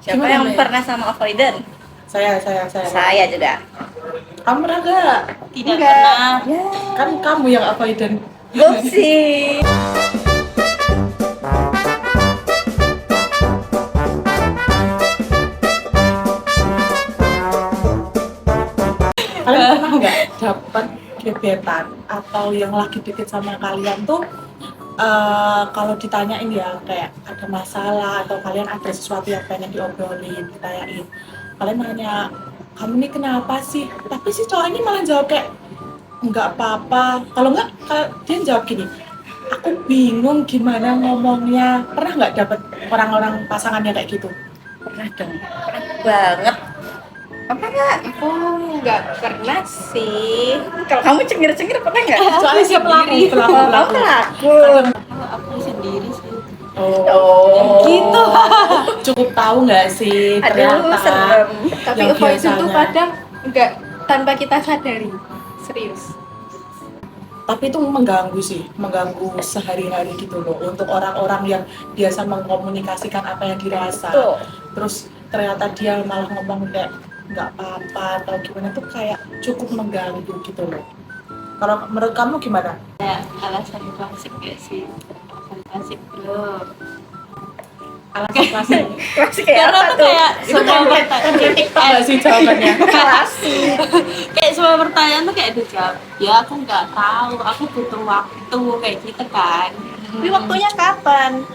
Siapa Gimana yang nih? pernah sama avoidant? Saya. Saya juga. Kamu pernah gak? Tidak Enggak. pernah. Ya. Kan kamu yang avoidant. Upsi. Kalian pernah nggak dapat gebetan atau yang lagi deket sama kalian tuh kalau ditanyain ya kayak ada masalah atau kalian ada sesuatu yang pengen diobrolin, ditanyain, kalian nanya, kamu nih kenapa sih? Tapi si cowok ini malah jawab kayak nggak apa-apa. Kalau nggak, dia jawab gini, aku bingung gimana ngomongnya. Pernah nggak dapet orang-orang pasangannya kayak gitu? Pernah dong. Pernah banget. Apa enggak? Aku nggak pernah sih. Kalau kamu cengir-cengir pernah enggak? Soalnya siapa pelaku? Kamu pelaku. Aku sendiri sih. Oh. Gitu. Cukup tahu nggak sih Aduh, ternyata serem. Tapi yang avoidant tuh biasanya. kadang nggak tanpa kita sadari. Serius. Tapi itu mengganggu sehari-hari gitu loh untuk orang-orang yang biasa mengkomunikasikan apa yang dirasa. Tuh. Terus ternyata dia malah ngomong kayak nggak apa-apa atau gimana tuh kayak cukup mengganggu gitu loh. Kalau menurut kamu gimana? Alasan klasik gak sih? Alasan klasik bro. Alasan klasik. Masih kayak Karena apa tuh tuh? kayak Itu template TikTok nggak sih jawabannya? Klasik. kayak semua pertanyaan tuh kayak dijawab. Ya aku nggak tahu. Aku butuh waktu kayak gitu kan. Tapi waktunya kapan?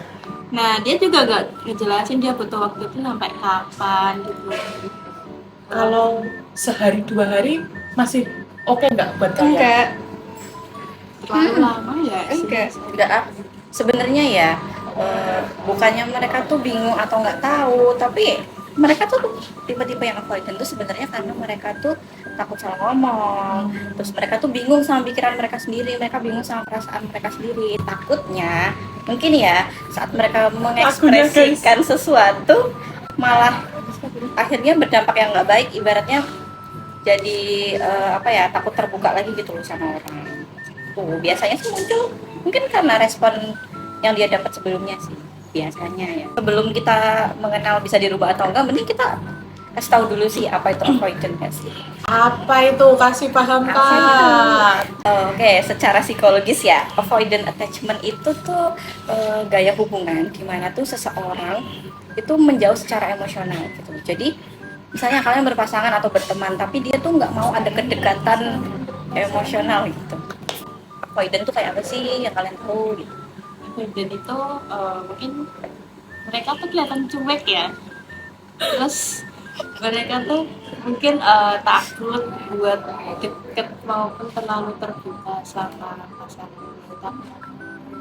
Nah dia juga nggak ngejelasin dia butuh waktu itu sampai kapan gitu. Kalau sehari 2 hari masih oke nggak buat kalian? Enggak. Terlalu lama ya? Enggak. Sebenarnya ya bukannya mereka tuh bingung atau nggak tahu, tapi mereka tuh tipe-tipe yang avoidant tuh sebenarnya karena mereka tuh takut salah ngomong, terus mereka tuh bingung sama pikiran mereka sendiri, mereka bingung sama perasaan mereka sendiri. Takutnya mungkin ya saat mereka mengekspresikan sesuatu malah akhirnya berdampak yang nggak baik, ibaratnya jadi takut terbuka lagi gitu loh sama orang. Tuh biasanya sih muncul mungkin karena respon yang dia dapat sebelumnya sih biasanya ya. Sebelum kita mengenal bisa dirubah atau enggak, mending kita kasih tahu dulu sih apa itu avoidant ya sih. Apa itu? Kasih paham Kak. Oke, secara psikologis ya, avoidant attachment itu tuh gaya hubungan dimana tuh seseorang itu menjauh secara emosional gitu. Jadi misalnya kalian berpasangan atau berteman, tapi dia tuh nggak mau ada kedekatan emosional gitu. Avoidant tuh kayak apa sih yang kalian tahu gitu? Dan itu mungkin mereka tuh kelihatan cuek ya, terus mereka tuh mungkin takut buat deket maupun terlalu terbuka sama pasangan mereka,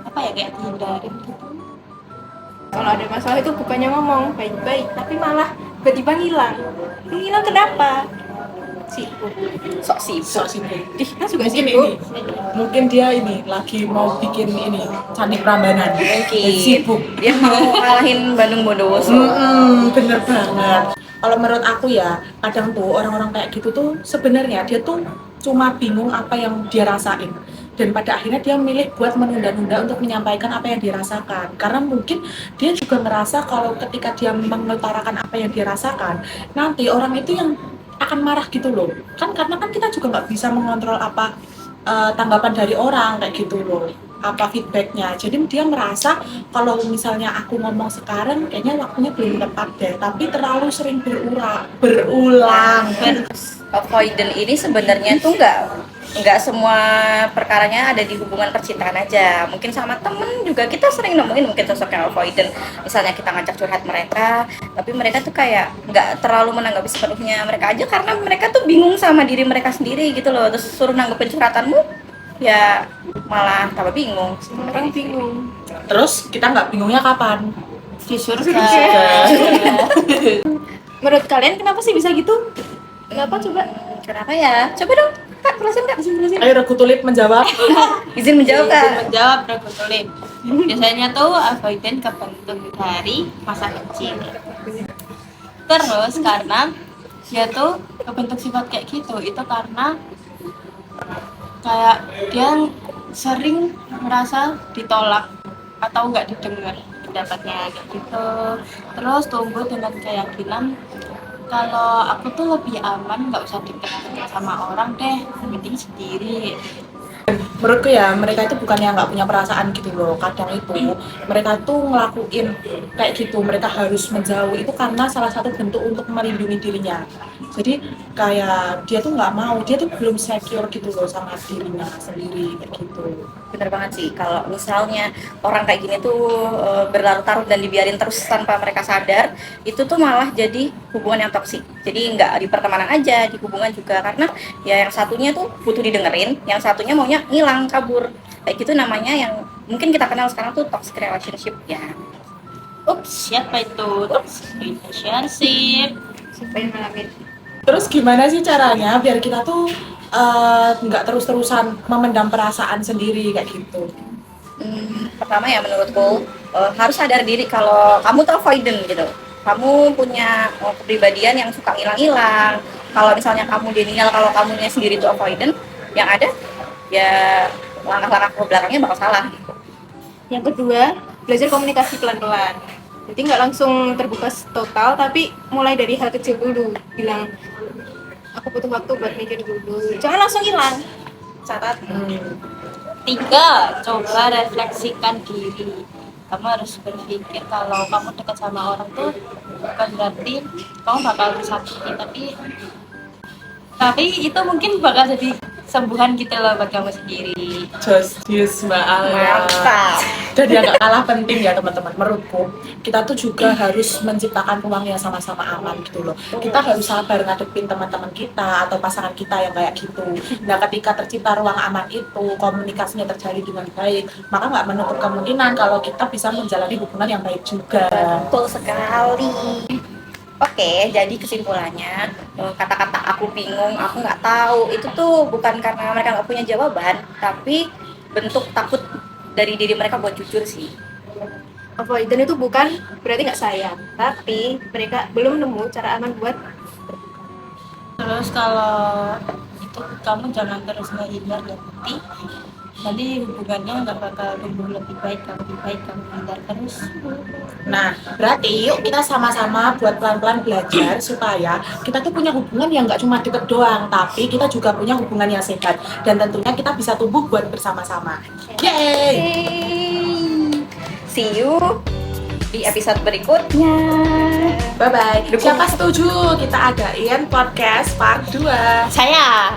apa ya kayak dihindarin gitu. Kalau ada masalah itu bukannya ngomong baik-baik tapi malah tiba-tiba ngilang kenapa? Sibuk. Sok sibuk. Sok sibuk. Kan juga Mungkin sibuk. mungkin dia ini lagi mau bikin ini Candi Prambanan. Mungkin Sibuk. dia mau ngalahin Bandung Bondowoso. Bener banget. Kalau menurut aku ya, kadang tuh orang-orang kayak gitu tuh sebenarnya dia tuh cuma bingung apa yang dia rasain. Dan pada akhirnya dia memilih buat menunda-nunda untuk menyampaikan apa yang dirasakan. Karena mungkin dia juga merasa kalau ketika dia mengutarakan apa yang dirasakan, nanti orang itu yang akan marah gitu loh. Kan karena kan kita juga nggak bisa mengontrol apa tanggapan dari orang kayak gitu loh, apa feedbacknya. Jadi dia merasa kalau misalnya aku ngomong sekarang kayaknya waktunya belum tepat deh, tapi terlalu sering berulang. Avoidant ini sebenarnya tuh nggak semua perkaranya ada di hubungan percintaan aja. Mungkin sama temen juga kita sering nemuin mungkin sosok yang avoidant. Misalnya kita ngajak curhat mereka, tapi mereka tuh kayak nggak terlalu menanggapi sepenuhnya mereka aja karena mereka tuh bingung sama diri mereka sendiri gitu loh. Terus suruh nanggepin curhatanmu, ya malah tambah bingung. Orang bingung. Terus kita nggak bingungnya kapan? Di surga. Menurut kalian kenapa sih bisa gitu? Kenapa coba? Kenapa ya? Coba dong, Kak, jelasin Kak. Ayo Regu Tulip menjawab. Izin menjawab Kak. Izin menjawab, Regu Tulip. Biasanya tuh avoidant kebentuk dari masa kecil. Terus karena dia tuh kebentuk sifat kayak gitu, itu karena kayak dia sering merasa ditolak atau nggak didengar pendapatnya kayak gitu. Terus tumbuh dengan keyakinan kalau aku tuh lebih aman nggak usah deket-deket sama orang deh, yang penting sendiri. Menurutku ya mereka itu bukannya nggak punya perasaan gitu loh, kadang itu mereka tuh ngelakuin kayak gitu, mereka harus menjauh itu karena salah satu bentuk untuk melindungi dirinya. Jadi kayak dia tuh nggak mau, dia tuh belum secure gitu loh sama dirinya sendiri kayak gitu. Bener banget sih, kalau misalnya orang kayak gini tuh berlarut-larut dan dibiarin terus tanpa mereka sadar, itu tuh malah jadi hubungan yang toksik. Jadi nggak di pertemanan aja, di hubungan juga, karena ya yang satunya tuh butuh didengerin, yang satunya maunya ngilang, kabur. Kayak gitu namanya yang mungkin kita kenal sekarang tuh toxic relationship ya. Ups, siapa itu toxic relationship? Siapa yang ngalamin? Terus gimana sih caranya biar kita tuh nggak terus-terusan memendam perasaan sendiri kayak gitu? Pertama ya menurutku harus sadar diri kalau kamu tuh avoidant gitu. Kamu punya kepribadian yang suka hilang-hilang. Kalau misalnya kamu denial kalau kamunya sendiri tuh avoidant, yang ada ya langkah-langkah ke belakangnya bakal salah gitu. Yang kedua, belajar komunikasi pelan-pelan. Jadi nggak langsung terbuka total, tapi mulai dari hal kecil dulu. Bilang, aku butuh waktu buat mikir dulu. Jangan langsung hilang. Catat. 3, coba refleksikan diri. Kamu harus berpikir kalau kamu dekat sama orang tuh bukan berarti kamu bakal disakiti, tapi itu mungkin bakal jadi sembuhan gitu loh buat kamu sendiri. Justice Mbak Alia. Mantap. Dan yang gak kalah penting ya teman-teman, menurutku kita tuh juga harus menciptakan ruang yang sama-sama aman gitu loh. Kita harus sabar ngadepin teman-teman kita atau pasangan kita yang kayak gitu. Nah ketika tercipta ruang aman itu, komunikasinya terjalin dengan baik, maka nggak menutup kemungkinan kalau kita bisa menjalani hubungan yang baik juga. Betul sekali. Oke, jadi kesimpulannya kata-kata aku bingung, aku nggak tahu itu tuh bukan karena mereka nggak punya jawaban, tapi bentuk takut dari diri mereka buat jujur sih. Avoidant itu bukan berarti nggak sayang, tapi mereka belum nemu cara aman buat Terus kalau itu kamu jangan terus menghindar, nanti hubungannya nggak bakal tumbuh lebih baik kamu hindar terus. Nah, berarti yuk kita sama-sama buat pelan-pelan belajar supaya kita tuh punya hubungan yang nggak cuma deket doang, tapi kita juga punya hubungan yang sehat dan tentunya kita bisa tumbuh buat bersama-sama. Yeay! See you di episode berikutnya. Bye-bye. Siapa setuju kita adain podcast part 2? Saya